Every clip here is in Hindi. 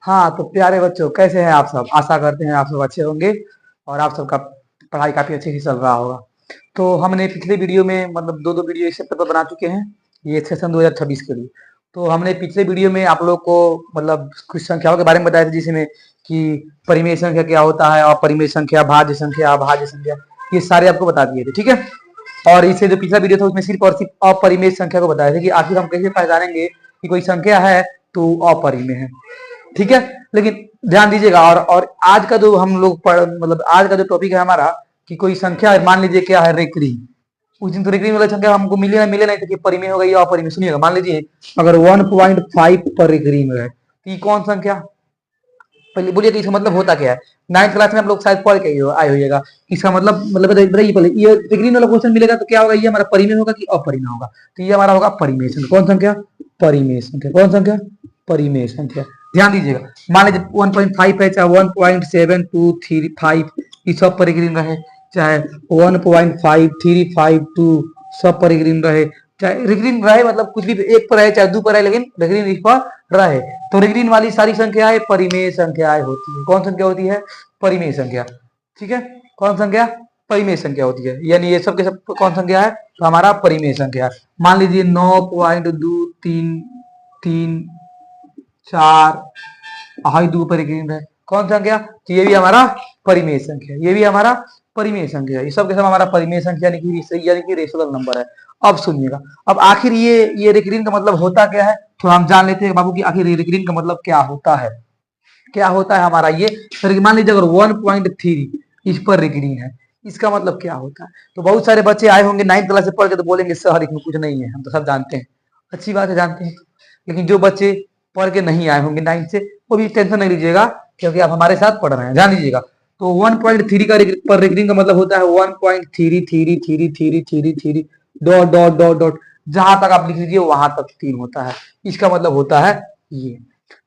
हाँ तो प्यारे बच्चों, कैसे हैं आप सब? आशा करते हैं आप सब अच्छे होंगे और आप सबका पढ़ाई काफी अच्छे से चल रहा होगा। तो हमने पिछले वीडियो में मतलब दो दो वीडियो इससे पेपर बना चुके हैं, ये सेशन 2026 के लिए। तो हमने पिछले वीडियो में आप लोग को मतलब कुछ संख्याओं के बारे में बताया था, जिसमें कि परिमेय संख्या क्या होता है, अपरिमेय संख्या, भाज्य संख्या, अभाज्य संख्या, ये सारे आपको बता दिए थे। ठीक है। और इससे जो पिछला वीडियो था उसमें सिर्फ और सिर्फ अपरिमेय संख्या को बताया था कि आखिर हम कैसे पहचानेंगे कि कोई संख्या है तो अपरिमेय है। ठीक है। लेकिन ध्यान दीजिएगा, और आज का जो हम लोग मतलब आज का जो टॉपिक है हमारा, कि कोई संख्या मान लीजिए क्या है, रेखरी। उस दिन तो रेखरी वाला संख्या हमको मिले नहीं था कि परिमेय होगा या अपरिमेय। सुनिएगा, मान लीजिए अगर 1.5 पर रेखरी में है तो ये कौन संख्या? पहले बोलिए तो इसका मतलब होता क्या है? 9th क्लास में आप लोग शायद पढ़ के आए होइएगा। इसका मतलब बताइए पहले, ये रेखरी वाला क्वेश्चन मिलेगा तो क्या होगा? ये हमारा परिमेय होगा कि अपरिमेय होगा? तो ये हमारा होगा परिमेय संख्या। कौन संख्या? परिमेय संख्या। कौन संख्या? परिमेय संख्या। ध्यान दीजिएगा, मान लीजिए 1.5 है, चाहे 1.7235 ये सब परिग्रीन रहे, चाहे 1.5352 सब परिग्रीन रहे, चाहे रिग्रीन रहे, मतलब कुछ भी एक पर रहे चाहे दो पर रहे, लेकिन रिग्रीन इस पर रहे तो रिग्रीन वाली सारी संख्याएं परिमेय संख्याएं होती है। कौन संख्या होती है? परिमेय संख्या। ठीक है। कौन संख्या? परिमेय संख्या होती है। यानी ये सब के सब कौन संख्या है? तो हमारा परिमेय संख्या। मान लीजिए 9.233 4 हाई दो पर है, कौन संख्या? तो ये भी हमारा परिमेय संख्या। ये भी हमारा परिमेय संख्या। ये सब के सब हमारा परिमेय संख्या यानी कि रेशनल नंबर है। अब सुनिएगा, अब आखिर ये रेकरिंग का मतलब होता क्या है, तो हम जान लेते हैं बाबू की आखिर रेकरिंग का मतलब क्या होता है। क्या होता है हमारा ये? मान लीजिए अगर 1.3 इस पर रेकरिंग है, इसका मतलब क्या होता है? तो बहुत सारे बच्चे आए होंगे 9th क्लास से पढ़ के, तो बोलेंगे सर इसमें कुछ नहीं है, हम तो सब जानते हैं। अच्छी बात है, जानते हैं। लेकिन जो बच्चे पढ़ के नहीं आए होंगे 9th से, वो भी टेंशन नहीं लीजिएगा, क्योंकि आप हमारे साथ पढ़ रहे हैं। ध्यान दीजिएगा, तो 1.3 का पर रेकरिंग का मतलब होता है 1.333333 डॉट डॉट डॉट डॉट, जहां तक आप लिख लीजिए वहां तक 3 होता है। इसका मतलब होता है ये।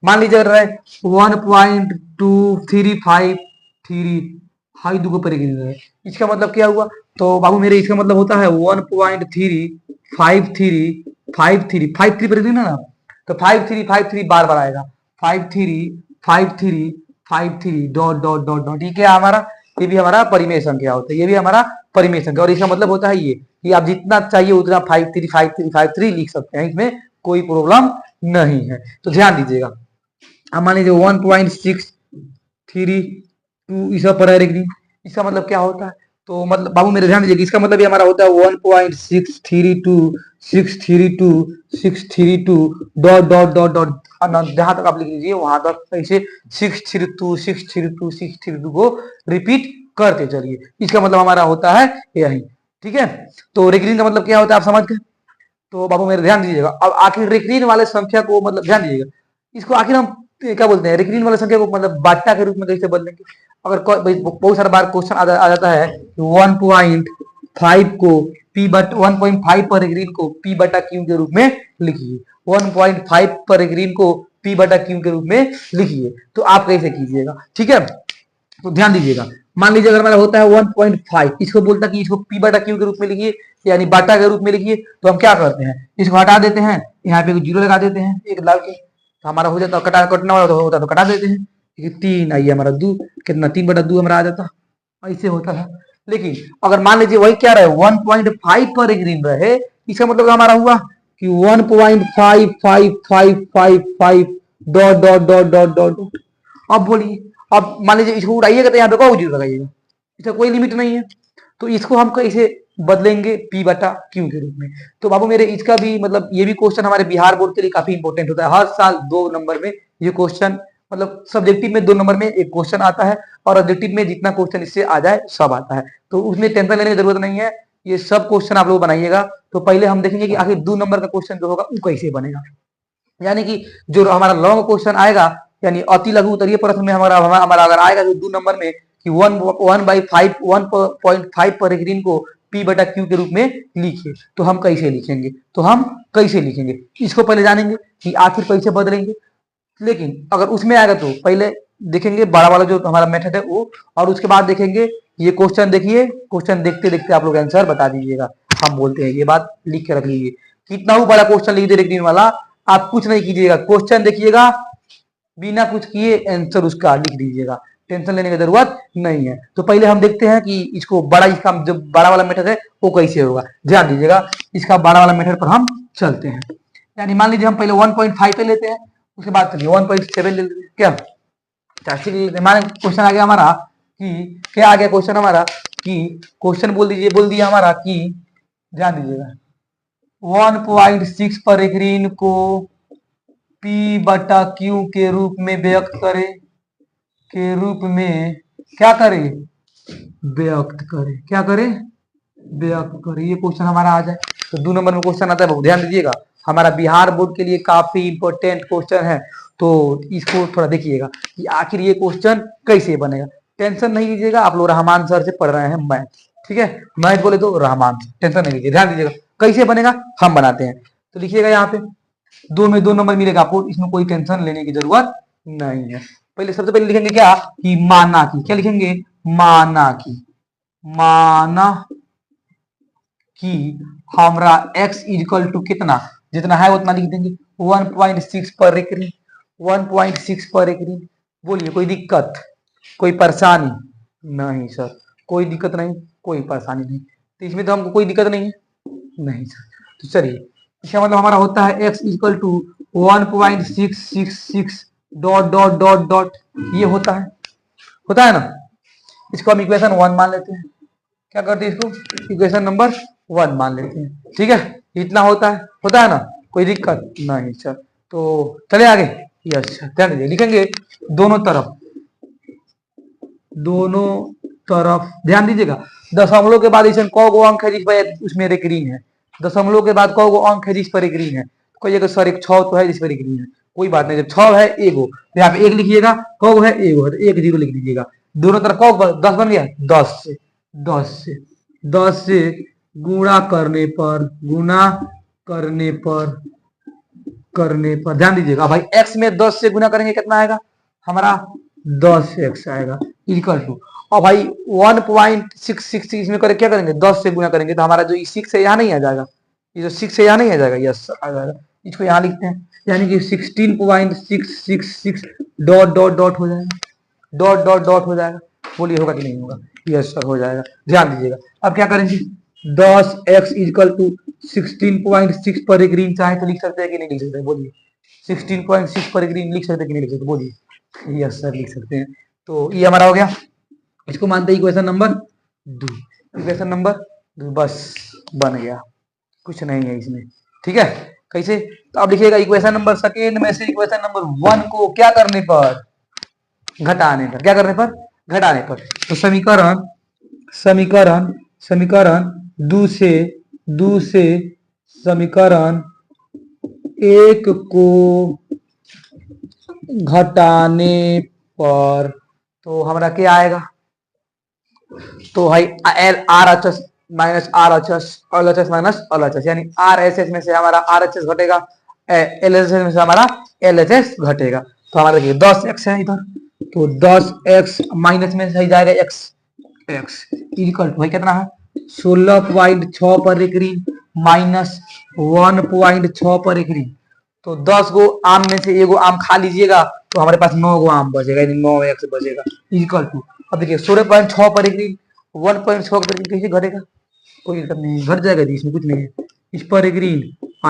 मान लीजिए अगर 1.2353 हाई दो पर है, इसका मतलब क्या हुआ? तो बाबू मेरे इसका मतलब होता है 1.35353 पर ना, तो 5353 बार बार आएगा, 535353 डॉट डॉट डॉट डॉट। ठीक है हमारा, ये भी हमारा परिमेय संख्या होता है। ये भी हमारा परिमेय संख्या, और इसका मतलब होता है ये कि आप जितना चाहिए उतना 535353 लिख सकते हैं, इसमें कोई प्रॉब्लम नहीं है। तो ध्यान दीजिएगा, अब मान लीजिए 1.632 इस पर है रेखनी, इसका मतलब क्या होता है? तो मतलब बाबू मेरे ध्यान दीजिए, इसका मतलब ये हमारा होता है 1.632 डॉट डॉट डॉट डॉट, जहां तक आप लिख लीजिए वहां तक ऐसे 632 को रिपीट करते चलिए। इसका मतलब हमारा होता है यही। ठीक है। तो रेकरिंग का मतलब क्या होता है आप समझ गए? तो बाबू मेरे ध्यान दीजिएगा, अब आखिर रेकरिंग वाले संख्या को मतलब ध्यान दीजिएगा, इसको आखिर हम क्या बोलते हैं? रेकरिंग वाले संख्या को मतलब बाटा के रूप में कैसे बदलेंगे? अगर बहुत सारा बार क्वेश्चन आ जाता है 1.5 को पी बट 1.5 पर रेकरिंग को पी बटा क्यू के रूप में लिखिए, 1.5 पर रेकरिंग को पी बटा क्यू के रूप में लिखिए, तो आप कैसे कीजिएगा? ठीक है। तो ध्यान दीजिएगा, मान लीजिए अगर हमारा होता है 1.5, इसको बोलता कि इसको पी बटा क्यू के रूप में लिखिए, यानी बाटा के रूप में लिखिए, तो हम क्या करते हैं? इसको हटा देते हैं, यहाँ पे जीरो लगा देते हैं एक लाल के, तो हमारा हो जाता, कटना वाला तो होता तो कटा देते हैं, 3 आइए हमारा 2, कितना 3/2 हमारा आ जाता, ऐसे होता था। लेकिन अगर मान लीजिए वही क्या रहे 1.5 पर एक दिन रहे, इसका मतलब हमारा हुआ कि 1.5555 dot dot dot dot dot. अब बोलिए, अब मान लीजिए इसको उड़ाइएगा तो यहाँ पे को जीरो लगाइएगा, इसका कोई लिमिट नहीं है। तो इसको हम कैसे बदलेंगे? पी बटा क्यू के रूप में। तो बाबू मेरे इसका भी मतलब ये भी क्वेश्चन हमारे बिहार बोर्ड के लिए काफी इंपॉर्टेंट होता है। हर साल 2 नंबर में ये क्वेश्चन, मतलब सब्जेक्टिव में 2 नंबर में एक क्वेश्चन आता है, और ऑब्जेक्टिव में जितना क्वेश्चन इससे आ जाए सब आता है, तो उसमें टेंशन लेने की जरूरत नहीं है। ये सब क्वेश्चन आप लोग बनाइएगा। तो पहले हम देखेंगे कि आखिर 2 नंबर का क्वेश्चन जो होगा वो कैसे बनेगा, यानी कि जो हमारा लॉन्ग क्वेश्चन आएगा, यानी अति लघु उत्तरीय प्रश्न में हमारा अगर आएगा जो 2 नंबर में कि 1.5 पर रेकरिंग को पी बटा क्यू के रूप में लिखिए, तो हम कैसे लिखेंगे? इसको पहले जानेंगे कि आखिर कैसे बदलेंगे। लेकिन अगर उसमें आएगा तो पहले देखेंगे बड़ा वाला जो हमारा मेथड है वो, और उसके बाद देखेंगे ये क्वेश्चन। देखिए क्वेश्चन देखते देखते आप लोग आंसर बता दीजिएगा, हम बोलते हैं, ये बात लिख के रख लीजिए। कितना भी बड़ा क्वेश्चन लिख दे रेकरिंग वाला, आप कुछ नहीं कीजिएगा, क्वेश्चन देखिएगा, बिना कुछ किए आंसर उसका लिख दीजिएगा, टेंशन लेने की जरूरत नहीं है। तो पहले हम देखते हैं कि इसको बड़ा, इसका जो बड़ा वाला मेथड है वो कैसे होगा। ध्यान दीजिएगा, इसका बड़ा वाला मेथड पर हम चलते हैं। यानी मान लीजिए हम पहले 1.5 पे लेते हैं, उसके बाद चलिए 1.7 ले लेते हैं क्या, मान क्वेश्चन आ गया हमारा कि क्या आ गया क्वेश्चन हमारा कि क्वेश्चन बोल दिया हमारा कि ध्यान दीजिएगा 1.6 पर एकरीन को P बटा Q के रूप में व्यक्त करे, के रूप में क्या करे, व्यक्त करे, क्या करे, व्यक्त करे। ये क्वेश्चन हमारा आ जाए तो 2 नंबर में क्वेश्चन आता है, ध्यान दीजिएगा हमारा बिहार बोर्ड के लिए काफी इंपॉर्टेंट क्वेश्चन है। तो इसको थोड़ा देखिएगा कि आखिर ये क्वेश्चन कैसे बनेगा। टेंशन नहीं लीजिएगा, आप लोग रहमान सर से पढ़ रहे हैं मैथ, ठीक है, मैथ बोले तो रहमान, टेंशन नहीं लीजिए। ध्यान दीजिएगा कैसे बनेगा हम बनाते हैं। तो लिखिएगा यहाँ पे 2 में 2 नंबर मिलेगा आपको, इसमें कोई टेंशन लेने की जरूरत नहीं है। पहले सबसे पहले लिखेंगे क्या कि माना की, क्या लिखेंगे, माना की, माना कि हमारा x इक्वल टू कितना, जितना है उतना लिख देंगे 1.6 पर एकरी, 1.6 पर एकरी। बोलिए कोई दिक्कत, कोई परेशानी नहीं सर, कोई दिक्कत नहीं, कोई परेशानी नहीं। तो इसमें तो हमको कोई दिक्कत नहीं है, नहीं सर। तो चलिए इसका मतलब हमारा होता है x equal to 1.666 dot dot dot dot, ये होता है ना। इसको हम इक्वेशन 1 मान लेते हैं, क्या करते हैं इसको इक्वेशन नंबर 1 मान लेते हैं, ठीक है। इतना होता है ना, कोई दिक्कत नहीं सर। तो चले आगे, यस ध्यान दीजिए, लिखेंगे दोनों तरफ, दोनों तरफ ध्यान दीजिएगा। दशमलव के बाद ऐसे कौ गो अंक है जिस पर उसमें एक ऋण है, दशमलव के बाद कौ गो अंक है जिस पर एक ऋण है। कोई जगह सर एक 6 तो है जिस पर एक ऋण है, कोई बात नहीं, जब 6 है एगो तो यहाँ पे 1 लिखिएगा, कौ है एगो है तो 1 0 लिख दीजिएगा। दोनों तरफ कौ 10 बन गया, 10 से गुणा करने पर, गुणा करने पर ध्यान दीजिएगा भाई, x में 10 से गुणा करेंगे कितना आएगा हमारा 10x आएगा इक्वल टू। और भाई 1.666 इसमें करे क्या करेंगे 10 से गुणा करेंगे तो हमारा जो 6 है यहाँ नहीं आ जाएगा, ये जो 6 है यहाँ नहीं आ जाएगा, यस आ जाएगा। इसको यहाँ लिखते हैं, यानी कि 16.666 डॉट डॉट डॉट हो जाएगा, डॉट डॉट डॉट हो जाएगा। बोलिए होगा कि नहीं होगा, यस सर हो जाएगा। ध्यान दीजिएगा अब क्या करेंगे 10x इक्वल टू 16.6 पर एक ऋण चाहे तो लिख सकते हैं कि नहीं लिख सकते, बोलिए 16.6 पर एक ऋण लिख सकते हैं कि नहीं लिख सकते, बोलिए यस सर लिख सकते हैं। तो ये हमारा हो गया, इसको मानते हैं इक्वेशन नंबर 2, इक्वेशन नंबर 2 बस बन गया, कुछ नहीं है इसमें, ठीक है। कैसे, तो अब लिखिएगा इक्वेशन नंबर सेकेंड में से इक्वेशन नंबर 1 को क्या करने पर, घटाने पर, क्या करने पर, घटाने पर। तो समीकरण समीकरण समीकरण 2 से समीकरण 1 को घटाने पर तो हमारा क्या आएगा, तो भाई R H S minus R H S, L H S minus L H S, यानी आर एस एस में से हमारा आर एच एस घटेगा, एल एच एस में से हमारा एल एच एस घटेगा। तो हमारा देखिए 10x है इधर, तो 10x माइनस में सही जाएगा x इक्वल टू भाई कितना है 16.6 पर एक ऋण माइनस 1.6 पर एक ऋण। तो 10 गो आम में से एगो आम खा लीजिएगा तो हमारे पास 9 गो आम बचेगा, यानी 9x बचेगा इक्वल टू। अब देखिए 16.6 पर एक ऋण 1.6 पर कैसे घटेगा, कोई दिक्कत नहीं, घट जाएगा जी, इसमें कुछ नहीं है। इस पर एक ऋण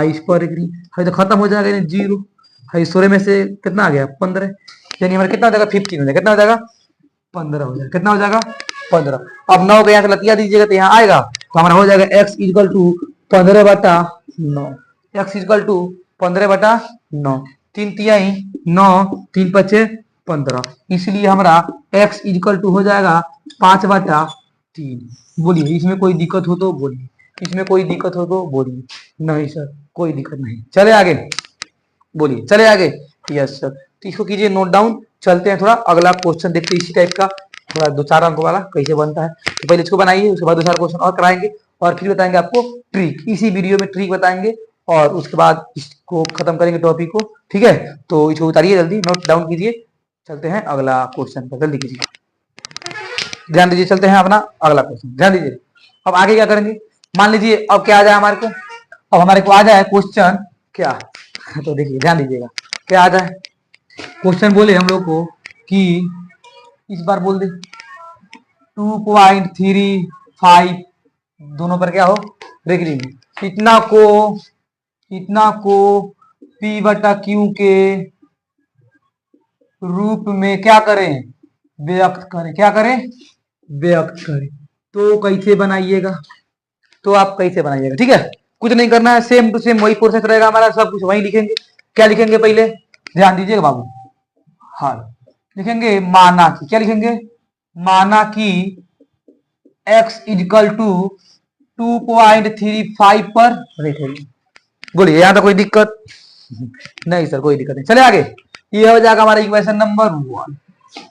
इस पर एक ऋण है तो खत्म हो जाएगा, यानी 0 है। 16 में से कितना आ गया 15, यानी हमारा कितना हो जाएगा 15 हो जाएगा, कितना हो जाएगा 15 हो जाएगा, कितना हो जाएगा 15। अब 9 को यहाँ से लतिया दीजिएगा तो यहाँ आएगा, तो हमारा हो जाएगा x equal to 15/9, x equal to 15/9, 3 तिहाई 9, 3 पचे 15, इसलिए हमारा x इक्वल टू हो जाएगा 5/3। बोलिए इसमें कोई दिक्कत हो तो बोलिए, इसमें कोई दिक्कत हो तो बोलिए, नहीं सर कोई दिक्कत नहीं। चले आगे, बोलिए चले आगे, यस सर। तो इसको कीजिए नोट डाउन, चलते हैं थोड़ा अगला क्वेश्चन देखते हैं इसी टाइप का, थोड़ा 2-4 अंक वाला कैसे बनता है। तो पहले इसको बनाइए, उसके बाद 2-4 क्वेश्चन और कराएंगे और फिर बताएंगे आपको ट्रिक, इसी वीडियो में ट्रिक बताएंगे और उसके बाद इसको खत्म करेंगे टॉपिक को, ठीक है। तो इसको उतारिए जल्दी, नोट डाउन कीजिए, चलते हैं अगला क्वेश्चन पर, जल्दी कीजिए, ध्यान दीजिए, चलते हैं अपना अगला क्वेश्चन, ध्यान दीजिए। अब आगे क्या करेंगे, मान लीजिए अब क्या आ जाए हमारे को, अब हमारे को आ जाए क्वेश्चन क्या, तो देखिए ध्यान दीजिएगा क्या आ जाए, क्वेश्चन बोले हम लोग को कि इस बार बोल दे 2.35 दोनों पर क्या हो रेगरिन, इतना को P बटा Q के रूप में क्या करें व्यक्त करें, क्या करें व्यक्त करें। तो कैसे बनाइएगा, तो आप कैसे बनाइएगा, ठीक है। कुछ नहीं करना है, सेम टू सेम वही प्रोसेस रहेगा हमारा, सब कुछ वही लिखेंगे। क्या लिखेंगे पहले ध्यान दीजिएगा बाबू, हाँ लिखेंगे माना कि, क्या लिखेंगे माना कि x इजकल टू 2.35 पर रेट। बोलिए यहाँ तो कोई दिक्कत नहीं सर, कोई दिक्कत नहीं, चले आगे। ये हो जाएगा हमारा इक्वेशन नंबर 1।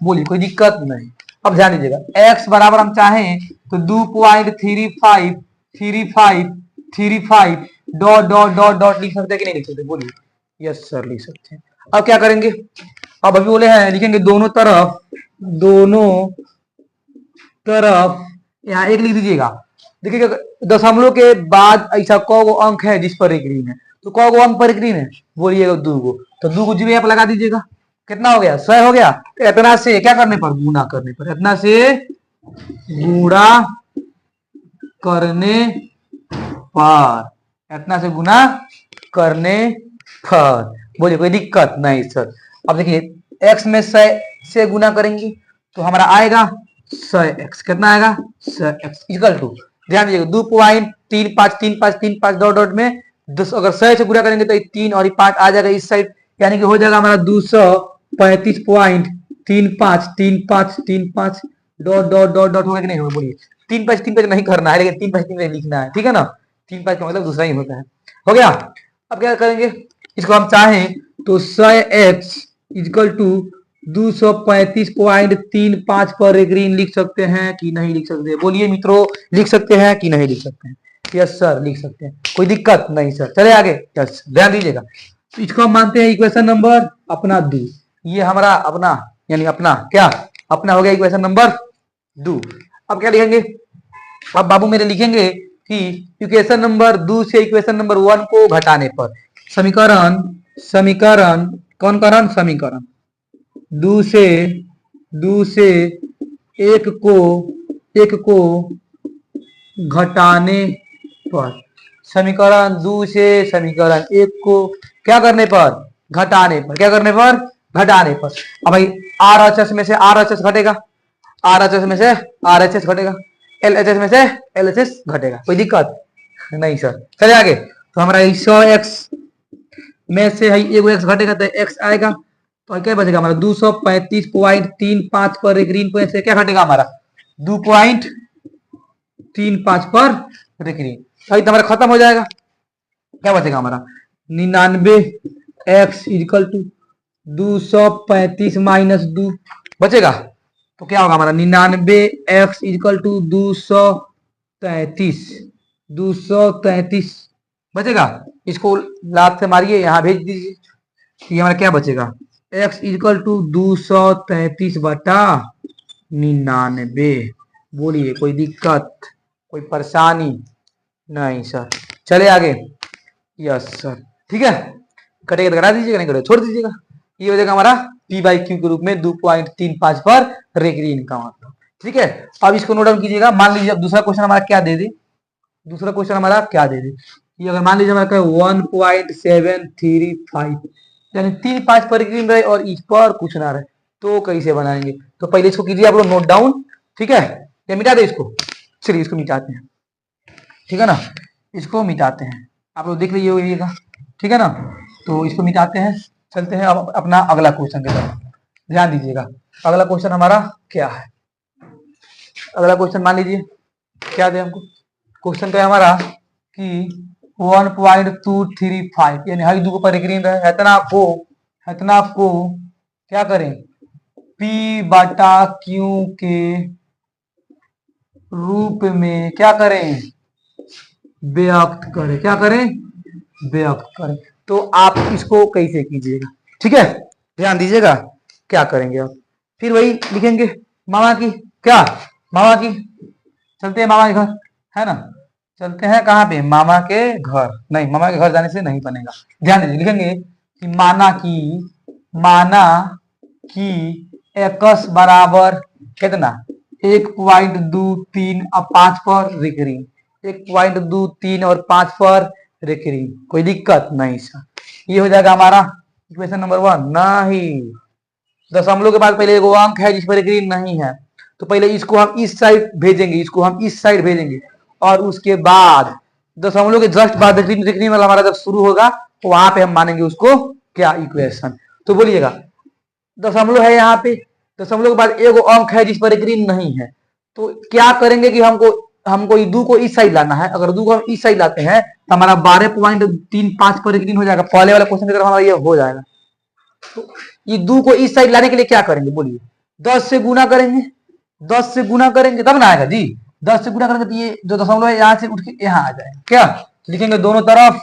बोलिए कोई दिक्कत नहीं। अब ध्यान दीजिएगा x बराबर हम चाहें तो 2.35 डॉट डॉट डॉट डॉट लिख सकते हैं कि नहीं लिख सकते, बोलिए यस सर लिख सकते हैं। अब क्या करेंगे, अब अभी बोले हैं लिखेंगे दोनों तरफ यहाँ एक लिख दीजिएगा। देखिए दशमलव के बाद ऐसा कौ अंक है जिस पर एक ऋण है, तो कौ अंक पर एक ऋण है, बोलिएगा 2 तो 2 जीरो आप लगा दीजिएगा, कितना हो गया 100 हो गया। तो इतना से क्या करने पर गुणा करने पर, इतना से गुणा करने पर, इतना से गुणा करने पर, बोलिए कोई दिक्कत नहीं सर। अब देखिए x में 100 से गुणा करेंगे तो हमारा आएगा 100x, कितना आएगा 100x इक्वल टू, ध्यान दीजिएगा 2.35 डॉट डॉट में 10, अगर 100 से गुणा करेंगे तो 3 और 5 आ जाएगा इस साइड, यानी कि हो जाएगा हमारा 235.35 डॉट डॉट डॉट डॉट होगा कि नहीं होगा, बोलिए 3 5 नहीं करना है, लेकिन 3 5 लिखना है, ठीक है ना। 3 5 का मतलब दूसरा ही होता है, हो गया। अब क्या करेंगे, इसको हम चाहें तो 100x इक्वल टू 235.35 पर एक ऋण लिख सकते हैं कि नहीं लिख सकते, बोलिए मित्रों लिख सकते हैं कि नहीं लिख सकते हैं, यस सर लिख सकते हैं, कोई दिक्कत नहीं सर। चले आगे, यस ध्यान दीजिएगा। तो इसको हम मानते हैं इक्वेशन नंबर अपना 2, ये हमारा अपना यानी अपना क्या अपना हो गया इक्वेशन नंबर 2। अब क्या लिखेंगे, अब बाबू मेरे लिखेंगे कि इक्वेशन नंबर 2 से इक्वेशन नंबर 1 को घटाने पर समीकरण कौन करण समीकरण 2 से 1 को घटाने पर, समीकरण 2 से समीकरण 1 को क्या करने पर घटाने पर, क्या करने पर घटाने पर। अब भाई RHS में से RHS घटेगा, RHS में से RHS घटेगा, LHS में से LHS घटेगा, कोई दिक्कत नहीं सर। चले आगे, तो हमारा 100x में से है एगो x घटेगा तो x आएगा, तो क्या बचेगा हमारा 235.35 पर एक ऋण पॉइंट से क्या घटेगा हमारा 2.35 पर एक ऋण, तो हमारा खत्म हो जाएगा। क्या बचेगा हमारा 99x इक्वल टू 235 माइनस 2 बचेगा, तो क्या होगा हमारा 99x इक्वल टू 233 बचेगा। इसको लाभ से मारिए, यहाँ भेज दीजिए, तो ये हमारा क्या बचेगा x इक्वल टू 233 बटा 99। बोलिए कोई दिक्कत कोई परेशानी नहीं सर। चले आगे, यस सर ठीक है, कटेगा तो करा दीजिएगा, नहीं कटेगा छोड़ दीजिएगा। ये हो जाएगा हमारा P बाई Q के रूप में 2.35 पर रेगरीन का मतलब, ठीक है। अब इसको नोट डाउन कीजिएगा। मान लीजिए अब दूसरा क्वेश्चन हमारा क्या दे दे, दूसरा क्वेश्चन हमारा क्या दे दे, ये अगर मान लीजिए हमारा 1.735 यानी 3 5 पर रेगरीन रहे और इस पर कुछ ना रहे, तो कैसे बनाएंगे। तो पहले इसको कीजिए आप लोग नोट डाउन, ठीक है, या मिटा दे इसको, चलिए इसको मिटाते हैं, ठीक है ना, इसको मिटाते हैं, आप लोग देख लीजिएगा, ठीक है ना। तो इसको मिटाते हैं, चलते हैं अब अपना अगला क्वेश्चन की तरफ, ध्यान दीजिएगा। अगला क्वेश्चन हमारा क्या है, अगला क्वेश्चन मान लीजिए क्या दे हमको, क्वेश्चन तो है हमारा कि 1.235 यानी हर दो पर एक ऋण है, इतना को क्या करें P बटा Q के रूप में क्या करें व्यक्त करें, क्या करें व्यक्त करें। तो आप इसको कैसे कीजिएगा, ठीक है, ध्यान दीजिएगा क्या करेंगे आप, फिर वही लिखेंगे मामा की क्या, मामा की चलते हैं मामा के घर, है ना, चलते हैं कहाँ पे मामा के घर, नहीं मामा के घर जाने से नहीं बनेगा, ध्यान दीजिए लिखेंगे कि माना कि x बराबर कितना 1.23 और 5 पर रिकरिंग, 1.23 और 5 पर रिकरिंग, कोई दिक्कत नहीं सर। ये हो जाएगा हमारा इक्वेशन नंबर 1। नहीं, दशमलव के बाद पहले एगो अंक है जिस पर रिकरिंग नहीं है, तो पहले इसको हम इस साइड भेजेंगे, इसको हम इस साइड भेजेंगे, और उसके बाद दशमलव के जस्ट बाद रिकरिंग वाला हमारा जब शुरू होगा तो वहां पे हम मानेंगे उसको क्या इक्वेशन। तो बोलिएगा दशमलव है यहाँ पे, दशमलव के बाद एगो अंक है जिस पर रिकरिंग नहीं है, तो क्या करेंगे कि हमको दू को इस साइड लाना है। अगर दू को हम इस साइड लाते हैं तो हमारा 12.35 पर रिकरिंग हो जाएगा। पहले वाला क्वेश्चन की तरह हमारा ये हो जाएगा। तो ये दू को इस साइड लाने के लिए क्या करेंगे बोलिए, 10 से गुना करेंगे, 10 से गुना करेंगे तब ना आएगा जी। 10 से गुना करेंगे तो ये जो दशमलव है यहाँ से उठ के यहाँ आ जाएगा। क्या लिखेंगे, दोनों तरफ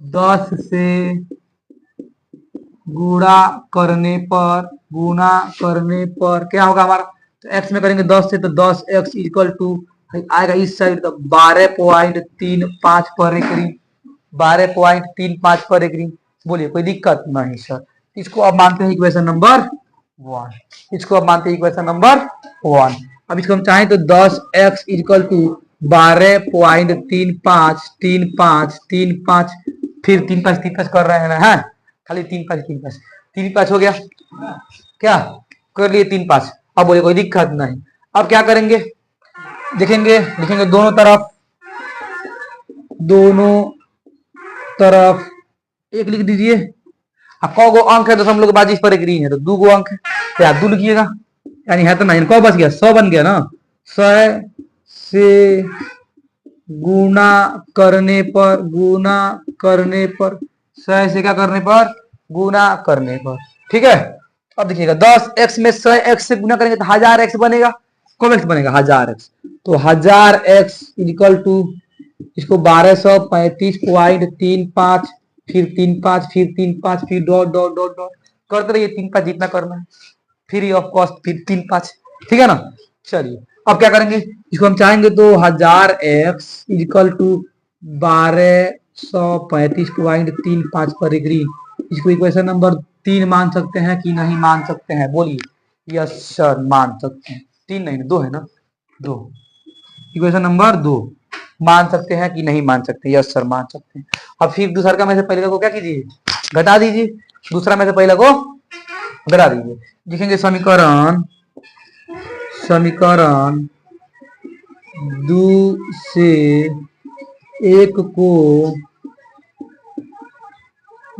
10 से गुणा करने पर क्या होगा हमारा, तो x में करेंगे 10 से, तो 10x इक्वल टू आएगा इस साइड तो 12.35 पर रिकरिंग, 12.35 पर रिकरिंग। बोलिए कोई दिक्कत नहीं सर। इसको अब मानते हैं इक्वेशन नंबर 1, इसको अब मानते हैं इक्वेशन नंबर 1। अब इसको हम चाहें तो 10x इक्वल टू 12.35 फिर 3 5 कर रहे हैं ना, है खाली 3 5 हो गया, क्या कर लिए 3 5। अब बोले कोई दिक्कत नहीं। अब क्या करेंगे, देखेंगे, लिखेंगे दोनों तरफ एक लिख दीजिए। अब कौ गो अंक है दशमलव के बाद इस पर एक ग्रीन है, तो 2 गो अंक है, क्या 2 लिखिएगा, यानी है तो नहीं, कौ बच गया 100 बन गया ना। 100 से गुना करने पर 100 से क्या करने पर गुना करने पर, ठीक है। अब देखिएगा 10x में 100x से गुना करेंगे तो 1000x बनेगा, कौन x बनेगा 1000x, तो 1000x इक्वल टू इसको 1235.35 फिर 3 5 फिर 3 5 फिर डॉट डॉट डॉट डॉट करते रहिए, 3 5 जितना करना है, फ्री ऑफ कॉस्ट फिर 3 5, ठीक है ना। चलिए अब क्या करेंगे, इसको हम चाहेंगे तो 1000x इक्वल टू 1235.35 पर डिग्री, इसको इक्वेशन नंबर 3 मान सकते हैं कि नहीं मान सकते हैं, बोलिए। यस सर मान सकते हैं, 3 नहीं 2 है ना, 2, इक्वेशन नंबर 2 मान सकते हैं कि नहीं मान सकते, यस सर मान सकते हैं। अब फिर दूसरा का में से पहले को क्या कीजिए, घटा दीजिए, दूसरा में से पहले को घटा दीजिए। लिखेंगे समीकरण 2 से 1 को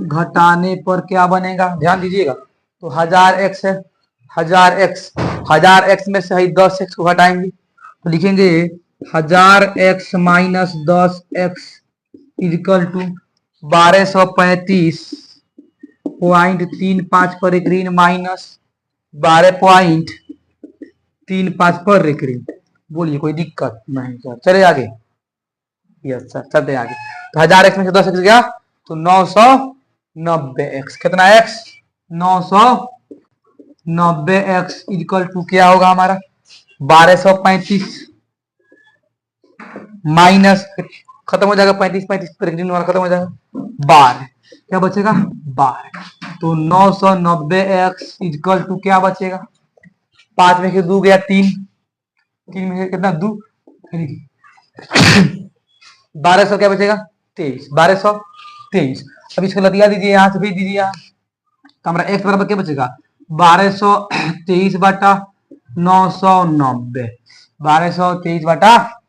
घटाने पर क्या बनेगा, ध्यान दीजिएगा। तो 1000x है, 1000x में से 10x को घटाएंगे तो लिखेंगे 1000x minus 10x equal to 1235.35 पर ग्रीन माइनस 12.35 पर रिकरिंग। बोलिए कोई दिक्कत नहीं सर, चले आगे। यस सर चलते आगे। तो 1000x में से 10x गया तो 990x, कितना x 990x इक्वल टू क्या होगा हमारा 1235 माइनस खत्म हो जाएगा 35 पर ग्रीन वाला खत्म हो जाएगा 12, क्या बचेगा 12, तो 990x इक्वल टू क्या बचेगा, 5 में से 2 गया 3 में से कितना 2, 1200 क्या बचेगा 23, 1223। अब इसको लतिया दीजिए, यहाँ से भेज दीजिए, तो हमारा x बराबर क्या बचेगा 1223 बटा 990, 1223 बटा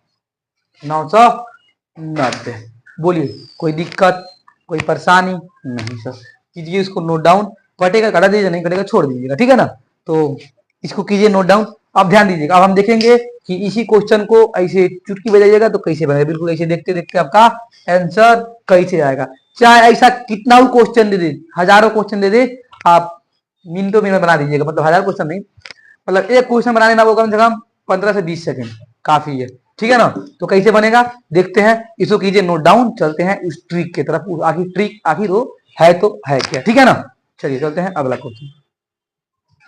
990। बोलिए कोई दिक्कत कोई परेशानी नहीं सर, कीजिए इसको नोट डाउन, कटेगा काटा दीजिए, नहीं कटेगा छोड़ दीजिएगा, ठीक है ना। तो इसको कीजिए नोट डाउन। अब ध्यान दीजिएगा, अब हम देखेंगे कि इसी क्वेश्चन को ऐसे चुटकी बजाइएगा तो कैसे बनेगा, बिल्कुल ऐसे देखते देखते आपका आंसर कैसे आएगा। चाहे ऐसा कितना भी क्वेश्चन दे दे, हजारों क्वेश्चन दे दे, आप मिनटों मिनट बना दीजिएगा, मतलब 1000 क्वेश्चन नहीं, मतलब एक क्वेश्चन बनाने में आपको कम से कम 15 से 20 सेकंड काफी है, ठीक है ना। तो कैसे बनेगा देखते हैं, इसको कीजिए नोट डाउन, चलते हैं उस ट्रिक की तरफ, आखिर ट्रिक आखिर वो है तो है क्या, ठीक है ना। चलिए चलते हैं अगला क्वेश्चन।